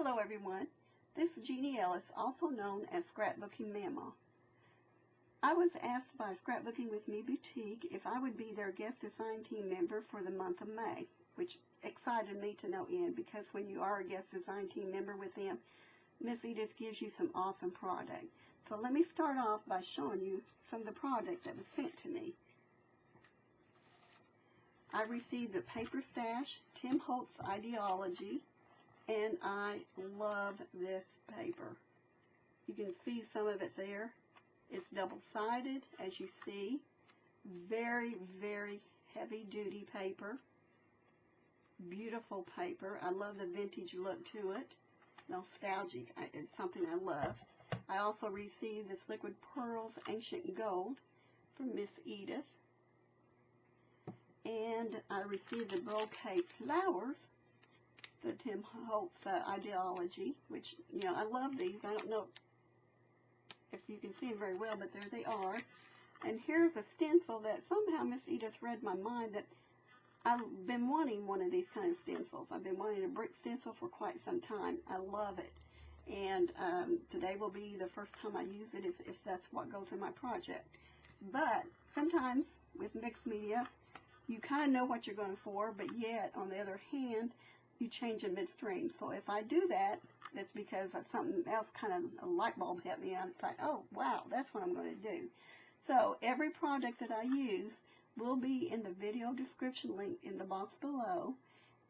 Hello everyone, this is Jeannie Ellis, also known as Scrapbooking Mama. I was asked by Scrapbooking with Me Boutique if I would be their guest design team member for the month of May, which excited me to no end because when you are a guest design team member with them, Miss Edith gives you some awesome product. So let me start off by showing you some of the product that was sent to me. I received a paper stash, Tim Holtz Ideaology, and I love this paper. You can see some of it there. It's double-sided, as you see. Very, very heavy-duty paper. Beautiful paper. I love the vintage look to it. Nostalgic. It's something I love. I also received this Liquid Pearls Ancient Gold from Miss Edith. And I received the Bouquet Flowers, the Tim Holtz Ideaology, which, you know, I love these. I don't know if you can see them very well, but there they are. And here's a stencil that somehow Miss Edith read my mind, that I've been wanting one of these kind of stencils. I've been wanting a brick stencil for quite some time. I love it. And today will be the first time I use it if that's what goes in my project. But sometimes with mixed media, you kind of know what you're going for, but yet, on the other hand, you change in midstream. So if I do that, it's because something else kind of, a light bulb hit me, and I'm just like, oh, wow, that's what I'm going to do. So every product that I use will be in the video description link in the box below.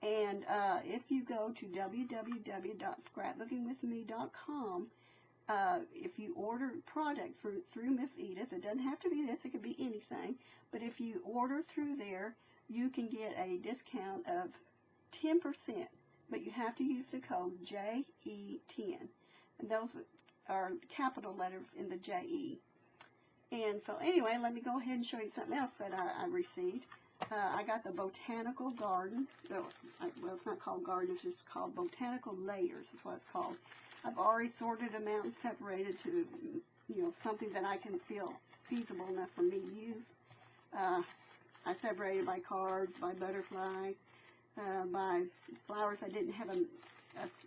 And if you go to www.scrapbookingwithme.com, if you order product through Miss Edith, it doesn't have to be this, it could be anything, but if you order through there, you can get a discount of 10%, but you have to use the code JE10, and those are capital letters in the JE. And so anyway, let me go ahead and show you something else that I received. I got the Botanical Garden. Well, it's not called garden, it's just called Botanical Layers is what it's called. I've already sorted them out and separated to, you know, something that I can feel feasible enough for me to use. I separated by cards, by butterflies, by flowers that didn't have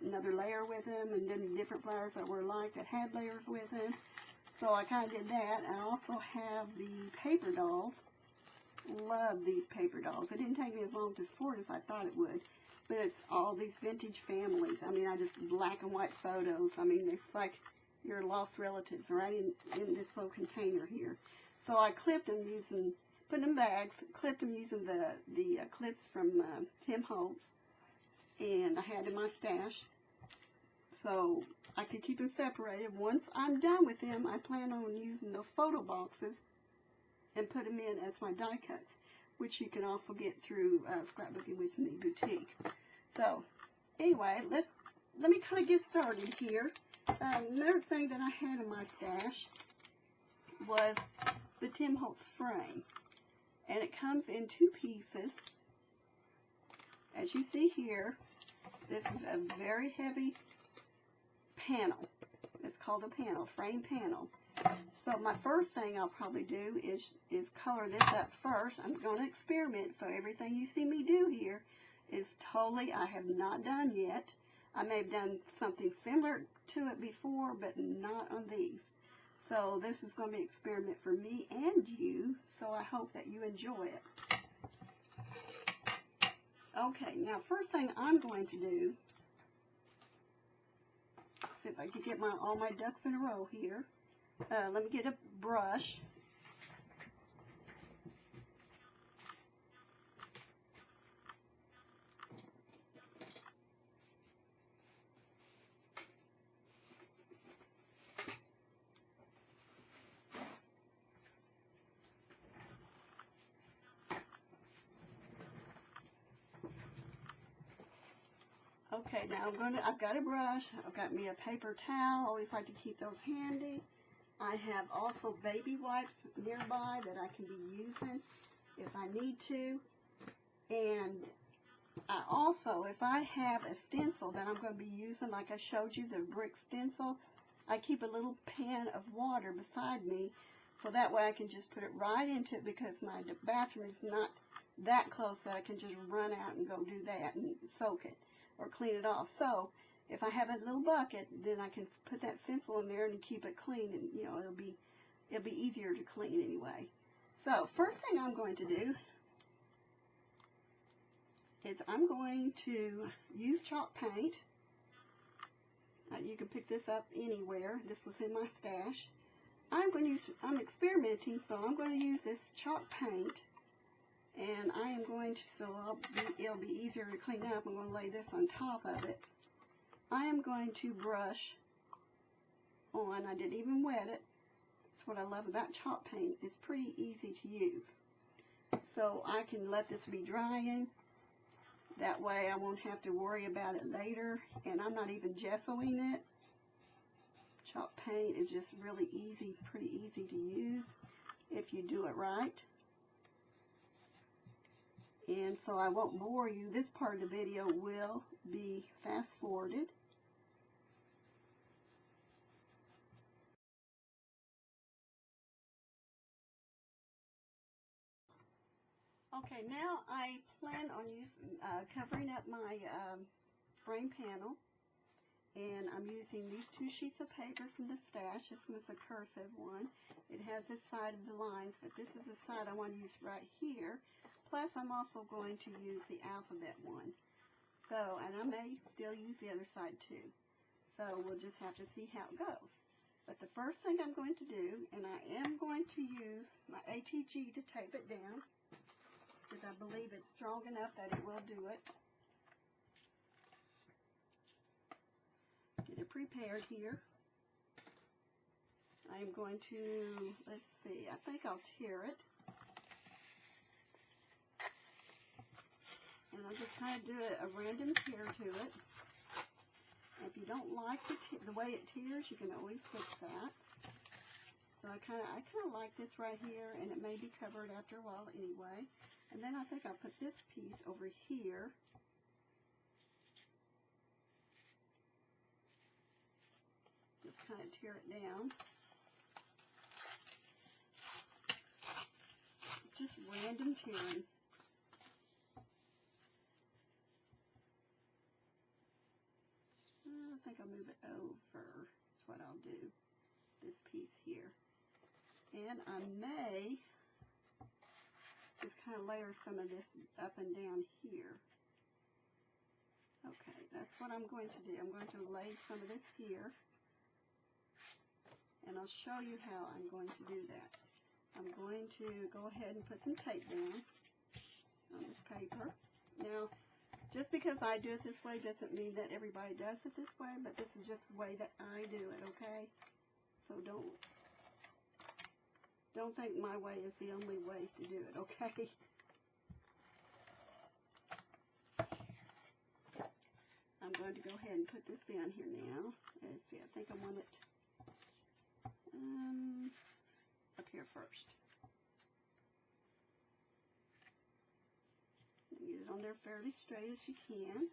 another layer with them, and then different flowers that were like that had layers with them. So I kind of did that. I also have the paper dolls. Love these paper dolls. It didn't take me as long to sort as I thought it would, but it's all these vintage families. I mean, I just black and white photos. I mean, it's like your lost relatives right in this little container here. So I clipped them using, put them in bags, clipped them using the clips from Tim Holtz, and I had in my stash so I could keep them separated. Once I'm done with them, I plan on using those photo boxes and put them in as my die cuts, which you can also get through Scrapbooking with Me Boutique. So anyway, let me kind of get started here. Another thing that I had in my stash was the Tim Holtz frame, and it comes in 2 pieces. As you see here, this is a very heavy panel. It's called a panel, frame panel. So my first thing I'll probably do is color this up first. I'm going to experiment, so everything you see me do here is totally, I have not done yet. I may have done something similar to it before, but not on these. So this is going to be an experiment for me and you, so I hope that you enjoy it. Okay, now first thing I'm going to do, see if I can get all my ducks in a row here. Let me get a brush. Okay, now I've got a brush, I've got me a paper towel, always like to keep those handy. I have also baby wipes nearby that I can be using if I need to. And I also, if I have a stencil that I'm going to be using, like I showed you, the brick stencil, I keep a little pan of water beside me, so that way I can just put it right into it, because my bathroom is not that close that I can just run out and go do that and soak it or clean it off. So if I have a little bucket, then I can put that stencil in there and keep it clean, and you know, it'll be easier to clean anyway. So first thing I'm going to do is I'm going to use chalk paint. You can pick this up anywhere. This was in my stash. I'm experimenting, so I'm going to use this chalk paint, and I am going to, so it'll be easier to clean up. I'm going to lay this on top of it. I am going to brush on. I didn't even wet it. That's what I love about chalk paint. It's pretty easy to use. So I can let this be drying. That way I won't have to worry about it later. And I'm not even gessoing it. Chalk paint is just really easy, pretty easy to use if you do it right. And so I won't bore you. This part of the video will be fast forwarded. Okay, now I plan on covering up my frame panel, and I'm using these 2 sheets of paper from the stash. This one's a cursive one. It has this side of the lines, but this is the side I want to use right here. Plus, I'm also going to use the alphabet one. So, and I may still use the other side too. So we'll just have to see how it goes. But the first thing I'm going to do, and I am going to use my ATG to tape it down, because I believe it's strong enough that it will do it. Get it prepared here. I am going to, let's see, I think I'll tear it. And I'll just kind of do a random tear to it. If you don't like the way it tears, you can always fix that. So I kind of like this right here, and it may be covered after a while anyway. And then I think I'll put this piece over here. Just kind of tear it down. Just random tearing. I think I'll move it over. That's what I'll do. This piece here. And I may just kind of layer some of this up and down here. Okay, that's what I'm going to do. I'm going to lay some of this here. And I'll show you how I'm going to do that. I'm going to go ahead and put some tape down on this paper. Now, just because I do it this way doesn't mean that everybody does it this way, but this is just the way that I do it, okay? So don't think my way is the only way to do it, okay? I'm going to go ahead and put this down here now. Let's see, I think I want it up here first. Get it on there fairly straight as you can.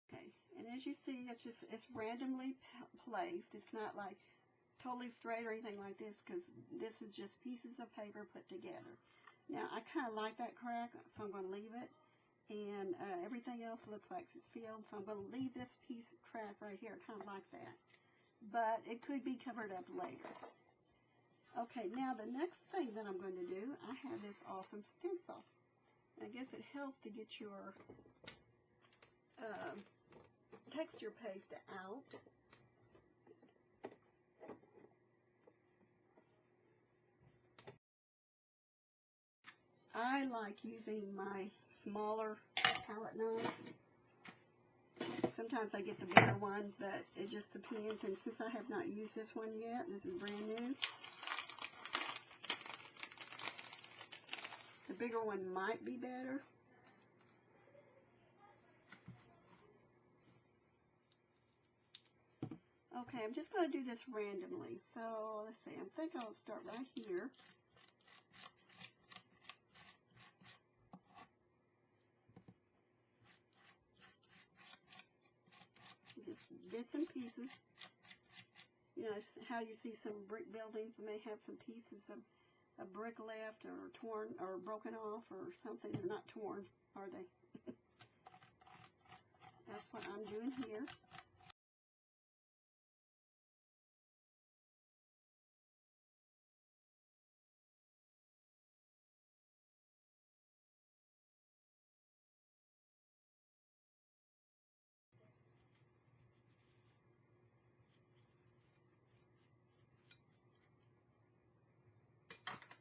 Okay, and as you see, it's randomly placed. It's not like totally straight or anything like this, because this is just pieces of paper put together. Now, I kind of like that crack, so I'm going to leave it. And everything else looks like it's filled, so I'm going to leave this piece of crack right here. I kind of like that. But it could be covered up later. Okay, now the next thing that I'm going to do, I have this awesome stencil. I guess it helps to get your texture paste out. I like using my smaller palette knife. Sometimes I get the bigger one, but it just depends. And since I have not used this one yet, this is brand new, the bigger one might be better. Okay, I'm just going to do this randomly. So let's see, I think I'll start right here. just bits and pieces. You know, how you see some brick buildings may have some pieces of a brick left or torn or broken off or something. They're not torn, are they? That's what I'm doing here.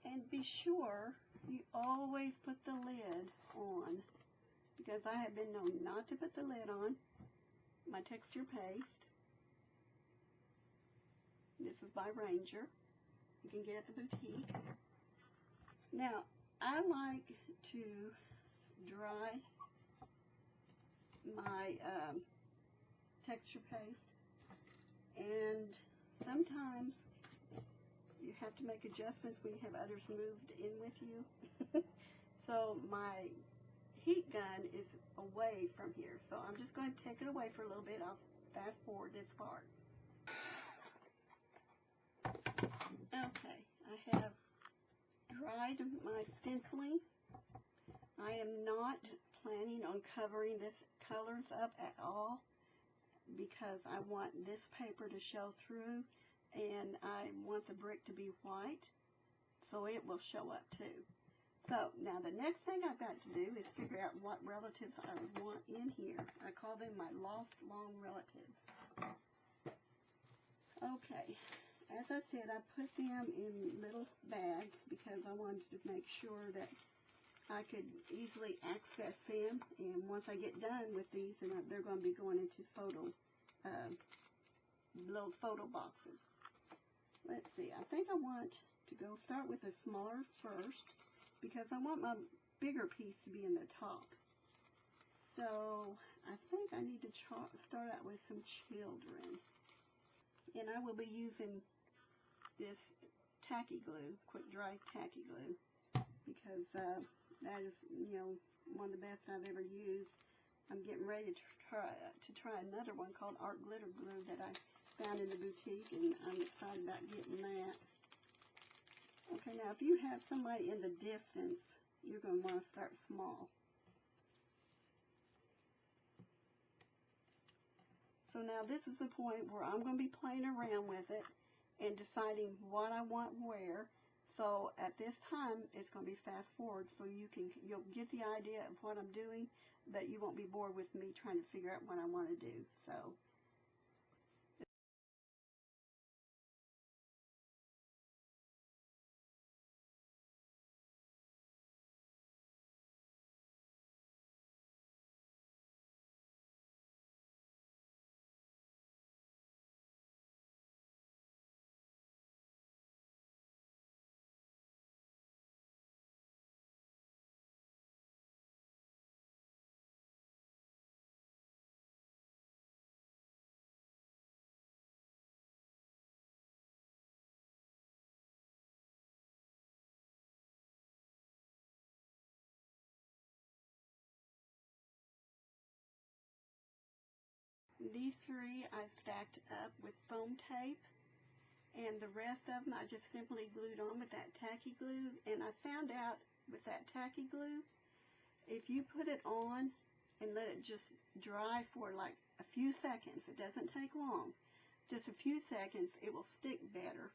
And be sure you always put the lid on, because I have been known not to put the lid on my texture paste. This is by Ranger. You can get at the boutique. Now, I like to dry my texture paste, and sometimes you have to make adjustments when you have others moved in with you. So my heat gun is away from here, so I'm just going to take it away for a little bit. I'll fast forward this part. Okay, I have dried my stenciling. I am not planning on covering this colors up at all, because I want this paper to show through, and I want the brick to be white, so it will show up too. So now the next thing I've got to do is figure out what relatives I want in here. I call them my lost long relatives. Okay, as I said, I put them in little bags because I wanted to make sure that I could easily access them, and once I get done with these, and they're going to be going into little photo boxes. Let's see, I think I want to start with the smaller first, because I want my bigger piece to be in the top. So I think I need to start out with some children, and I will be using this tacky glue, quick dry tacky glue, because that is, you know, one of the best I've ever used. I'm getting ready to try another one called Art Glitter Glue that I found in the boutique, and I'm excited about getting that. Okay, now if you have somebody in the distance, you're going to want to start small. So now this is the point where I'm going to be playing around with it and deciding what I want where. So at this time, it's going to be fast forward, so you'll get the idea of what I'm doing, but you won't be bored with me trying to figure out what I want to do. So these three I've stacked up with foam tape, and the rest of them I just simply glued on with that tacky glue. And I found out with that tacky glue, if you put it on and let it just dry for like a few seconds, it doesn't take long, just a few seconds, it will stick better.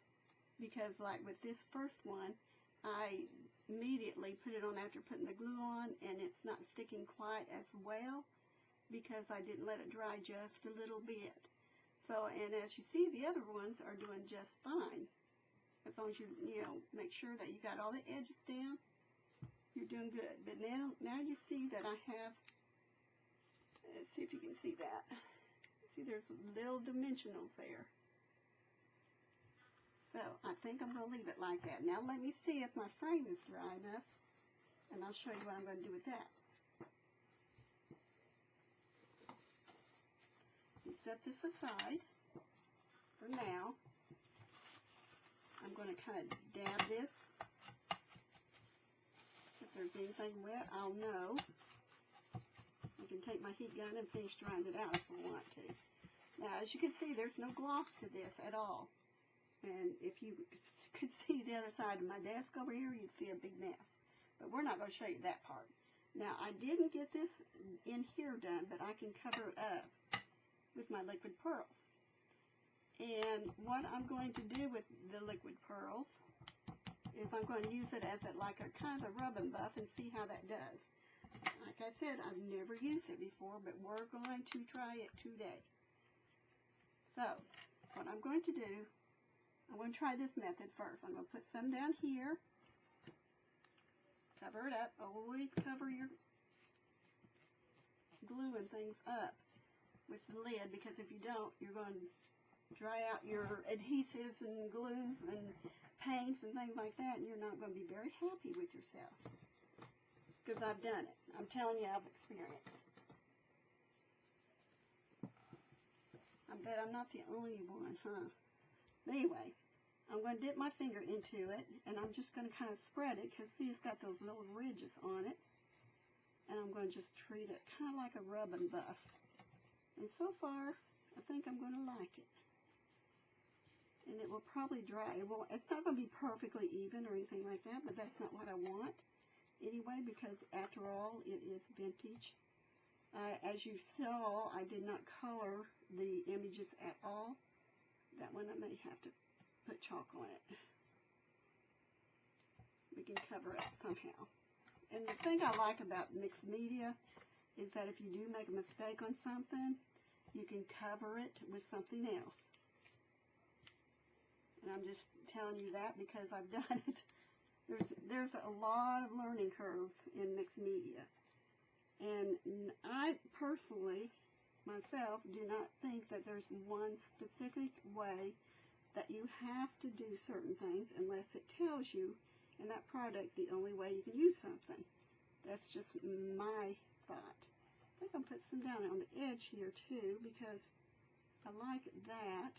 Because like with this first one, I immediately put it on after putting the glue on, and it's not sticking quite as well because I didn't let it dry just a little bit. So, and as you see, the other ones are doing just fine. As long as you make sure that you got all the edges down, you're doing good. But now you see that I have, let's see if you can see that. See, there's little dimensionals there. So I think I'm going to leave it like that. Now let me see if my frame is dry enough, and I'll show you what I'm going to do with that. You set this aside for now. I'm going to kind of dab this. If there's anything wet, I'll know. I can take my heat gun and finish drying it out if I want to. Now, as you can see, there's no gloss to this at all. And if you could see the other side of my desk over here, you'd see a big mess. But we're not going to show you that part. Now, I didn't get this in here done, but I can cover it up with my liquid pearls. And what I'm going to do with the liquid pearls is I'm going to use it as like a kind of a rub and buff and see how that does. Like I said, I've never used it before, but we're going to try it today. So, what I'm going to do, I'm going to try this method first. I'm going to put some down here, cover it up. Always cover your glue and things up with the lid, because if you don't, you're going to dry out your adhesives and glues and paints and things like that, and you're not going to be very happy with yourself. Because I've done it. I'm telling you, I've experienced. I bet I'm not the only one, huh? But anyway, I'm going to dip my finger into it, and I'm just going to kind of spread it, because see, it's got those little ridges on it. And I'm going to just treat it kind of like a rub and buff. And so far, I think I'm going to like it. And it will probably dry. It's not going to be perfectly even or anything like that, but that's not what I want anyway, because after all, it is vintage. As you saw, I did not color the images at all. That one I may have to put chalk on it. We can cover up somehow. And the thing I like about mixed media is that if you do make a mistake on something, you can cover it with something else. And I'm just telling you that because I've done it. There's a lot of learning curves in mixed media. And I personally, myself, do not think that there's one specific way that you have to do certain things unless it tells you in that product the only way you can use something. That's just my thought. I think I'll put some down on the edge here too, because I like that.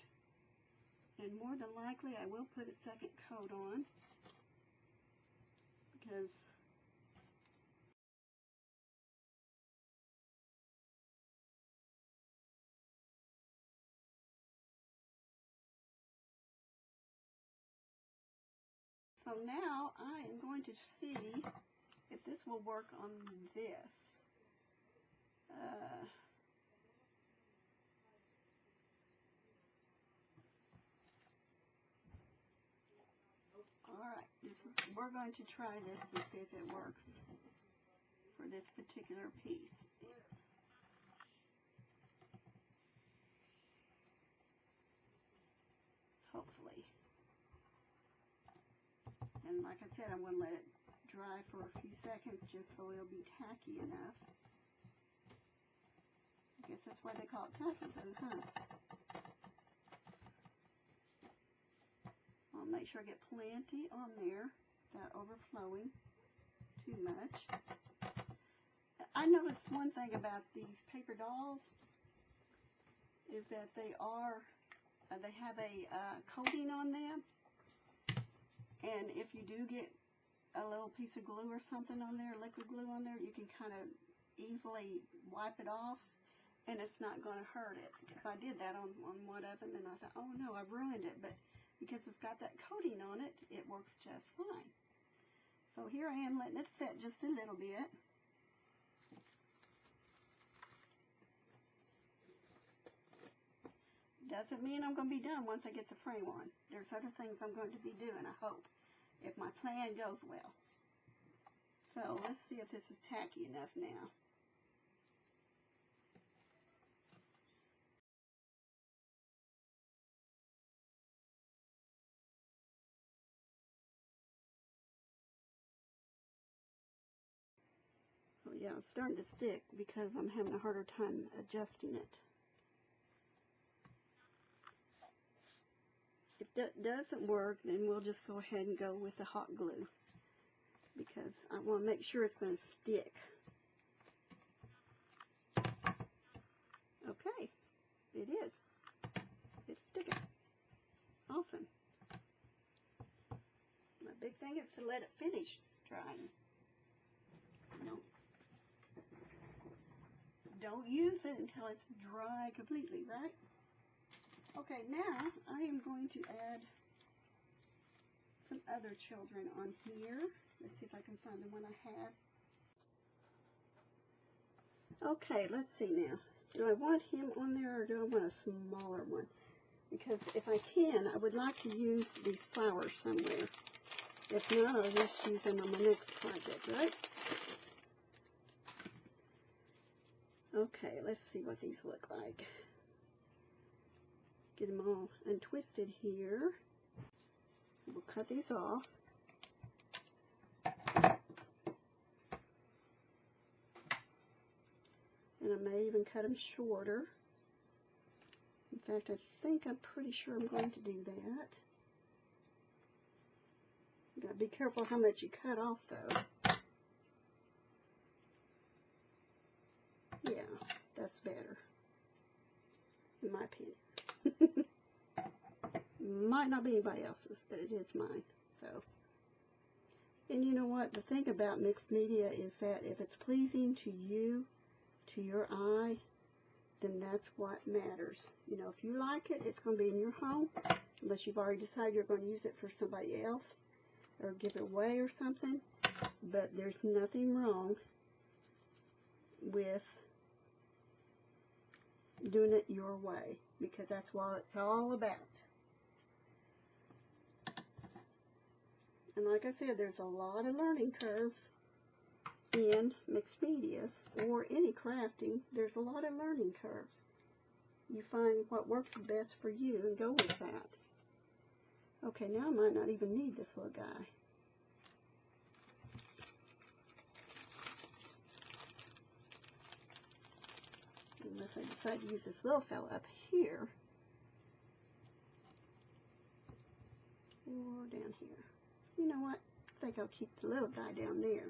And more than likely I will put a second coat on, because so now I am going to see if this will work on this. Alright, we're going to try this and see if it works for this particular piece. Hopefully. And like I said, I'm going to let it dry for a few seconds just so it'll be tacky enough. I guess that's why they call it tacky glue, huh? I'll make sure I get plenty on there without overflowing too much. I noticed one thing about these paper dolls is that they have a coating on them, and if you do get a little piece of glue or something on there, liquid glue on there, you can kind of easily wipe it off, and it's not going to hurt it. Because I did that on one of them, and I thought, oh no, I've ruined it, but because it's got that coating on it, it works just fine. So here I am letting it set just a little bit. Doesn't mean I'm going to be done once I get the frame on. There's other things I'm going to be doing, I hope, if my plan goes well. So let's see if this is tacky enough now. Oh yeah, it's starting to stick because I'm having a harder time adjusting it. If that doesn't work, then we'll just go ahead and go with the hot glue, because I want to make sure it's going to stick. Okay, it is. It's sticking. Awesome. My big thing is to let it finish drying. Don't use it until it's dry completely, right? Okay, now I am going to add some other children on here. Let's see if I can find the one I had. Okay, let's see now. Do I want him on there or do I want a smaller one? Because if I can, I would like to use these flowers somewhere. If not, I'll just use them on my next project, right? Okay, let's see what these look like. Get them all untwisted here. We'll cut these off. And I may even cut them shorter. In fact, I'm pretty sure I'm going to do that. You gotta be careful how much you cut off, though. Yeah, that's better, in my opinion. Might not be anybody else's, but it is mine. So, and you know what? The thing about mixed media is that if it's pleasing to you, to your eye, then that's what matters. You know, if you like it, it's going to be in your home, unless you've already decided you're going to use it for somebody else or give it away or something. But there's nothing wrong with doing it your way, because that's what it's all about. And like I said, there's a lot of learning curves in mixed medias or any crafting. There's a lot of learning curves. You find what works best for you and go with that. Okay, now I might not even need this little guy. Unless I decide to use this little fella up here or down here. You know what? I think I'll keep the little guy down there.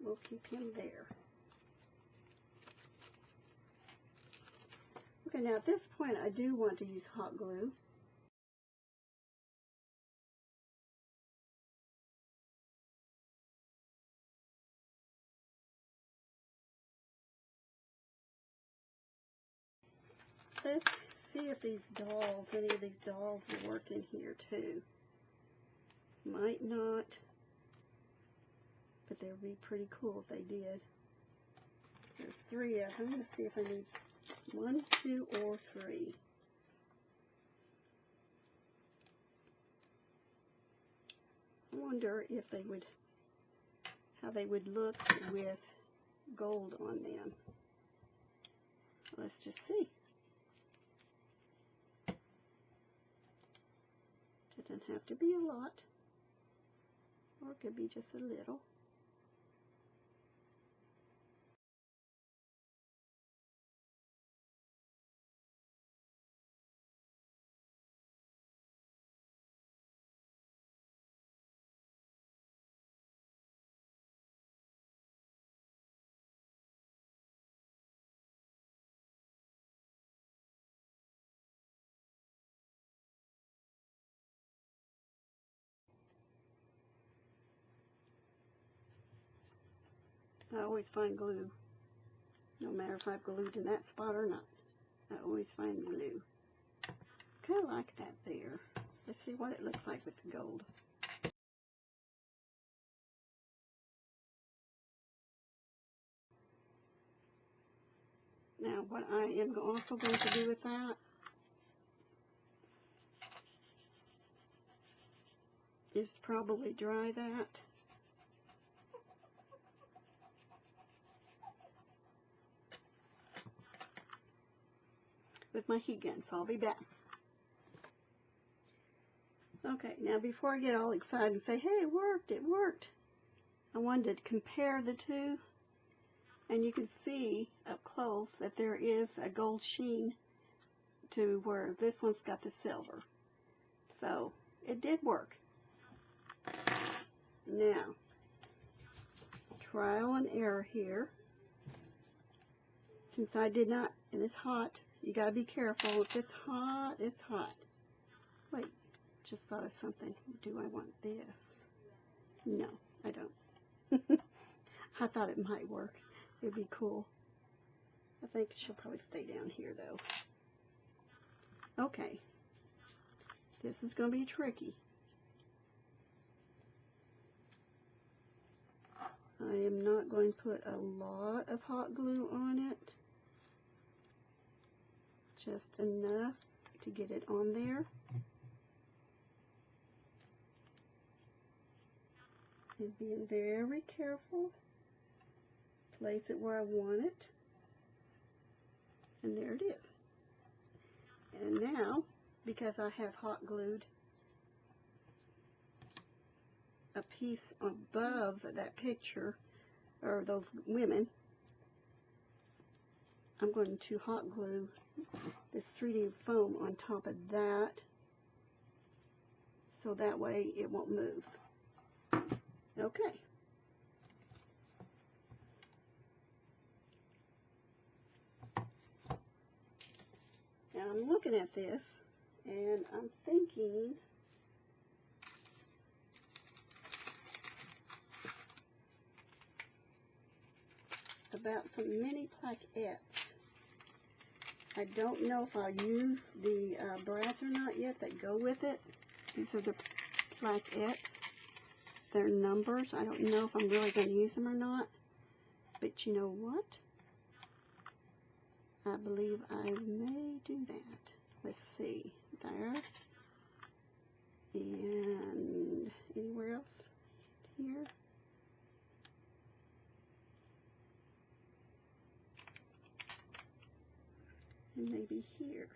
We'll keep him there. Okay, now at this point I do want to use hot glue. Let's see if these dolls, any of these dolls will work in here too. Might not, but they would be pretty cool if they did. There's 3 of them. Let's see if I need 1, 2, or 3. I wonder if they would, how they would look with gold on them. Let's just see. It doesn't have to be a lot, or it could be just a little. I always find glue, no matter if I've glued in that spot or not. I always find glue. Kind of like that there. Let's see what it looks like with the gold. Now, what I am also going to do with that is probably dry that. With my heat gun, so I'll be back. Okay, now before I get all excited and say, hey, it worked, I wanted to compare the two, and you can see up close that there is a gold sheen to where this one's got the silver. So, it did work. Now, trial and error here. Since I did not, and it's hot, you gotta be careful. If it's hot, it's hot. Wait, just thought of something. Do I want this? No, I don't. I thought it might work. It'd be cool. I think she'll probably stay down here though. Okay, this is going to be tricky. I am not going to put a lot of hot glue on it, just enough to get it on there. And being very careful, place it where I want it, and there it is. And now, because I have hot glued a piece above that picture, or those women, I'm going to hot glue this 3D foam on top of that, so that way it won't move. Okay. Now I'm looking at this, and I'm thinking about some mini plaquettes. I don't know if I'll use the brads or not yet that go with it. These are the plaquettes. They're numbers. I don't know if I'm really going to use them or not. But you know what? I believe I may do that. Let's see. There. And anywhere else? Here. And maybe here.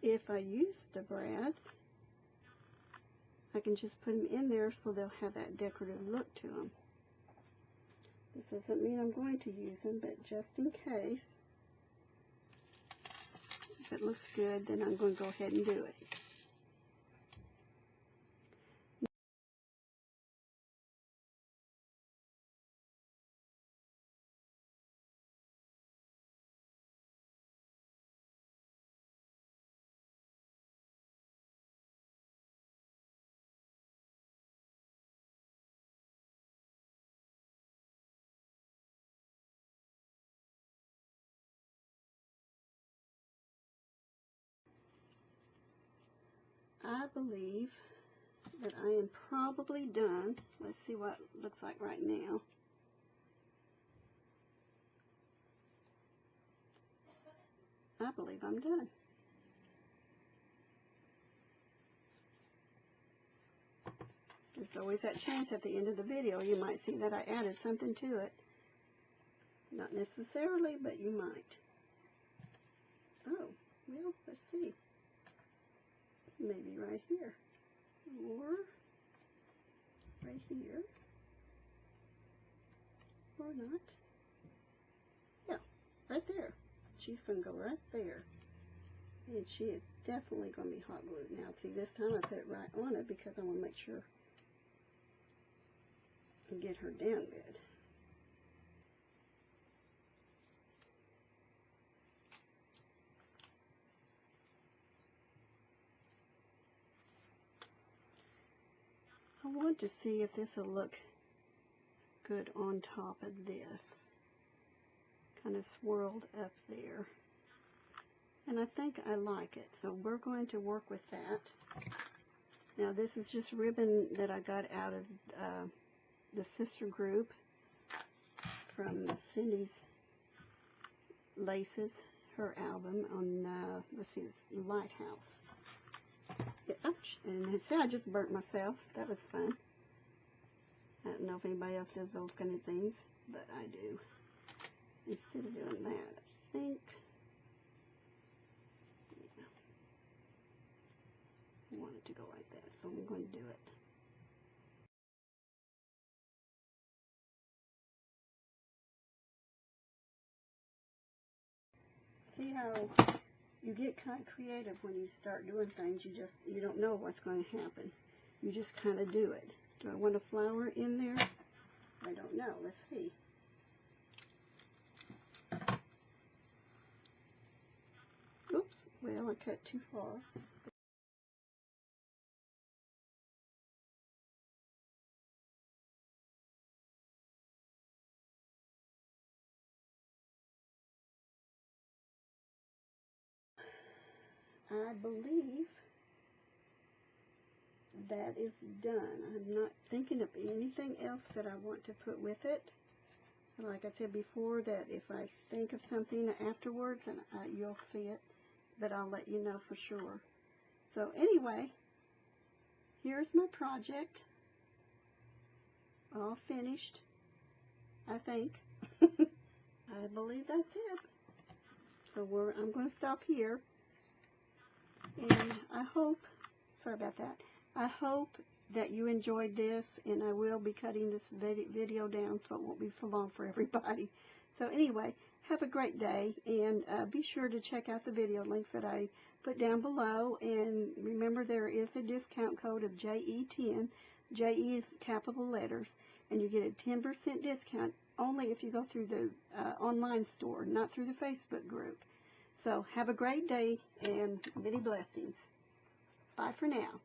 If I use the brads, I can just put them in there so they'll have that decorative look to them. This doesn't mean I'm going to use them, but just in case, if it looks good, then I'm going to go ahead and do it. I believe that I am probably done. Let's see what it looks like right now. I believe I'm done. There's always that chance at the end of the video you might see that I added something to it. Not necessarily, but you might. Oh, well, let's see. Maybe right here. Or right here. Or not. Yeah, right there. She's going to go right there. And she is definitely going to be hot glued. Now, see, this time I put it right on it because I want to make sure and get her down good. I want to see if this will look good on top of this. Kind of swirled up there. And I think I like it. So we're going to work with that. Now this is just ribbon that I got out of the sister group from Cindy's Laces, her album on, let's see, this Lighthouse. Ouch, and see, I just burnt myself. That was fun. I don't know if anybody else does those kind of things, but I do. Instead of doing that, I think, yeah, I want it to go like that, so I'm going to do it. See how you get kind of creative when you start doing things. You don't know what's going to happen. You just kind of do it. Do I want a flower in there? I don't know. Let's see. Oops. Well, I cut too far. I believe that is done. I'm not thinking of anything else that I want to put with it. Like I said before, that if I think of something afterwards, and you'll see it, but I'll let you know for sure. So anyway, here's my project, all finished, I think. I believe that's it. So I'm going to stop here, and I hope, sorry about that, I hope that you enjoyed this, and I will be cutting this video down so it won't be so long for everybody. So anyway, have a great day, and be sure to check out the video links that I put down below, and remember there is a discount code of JE10, JE is capital letters, and you get a 10% discount only if you go through the online store, not through the Facebook group. So have a great day, and many blessings. Bye for now.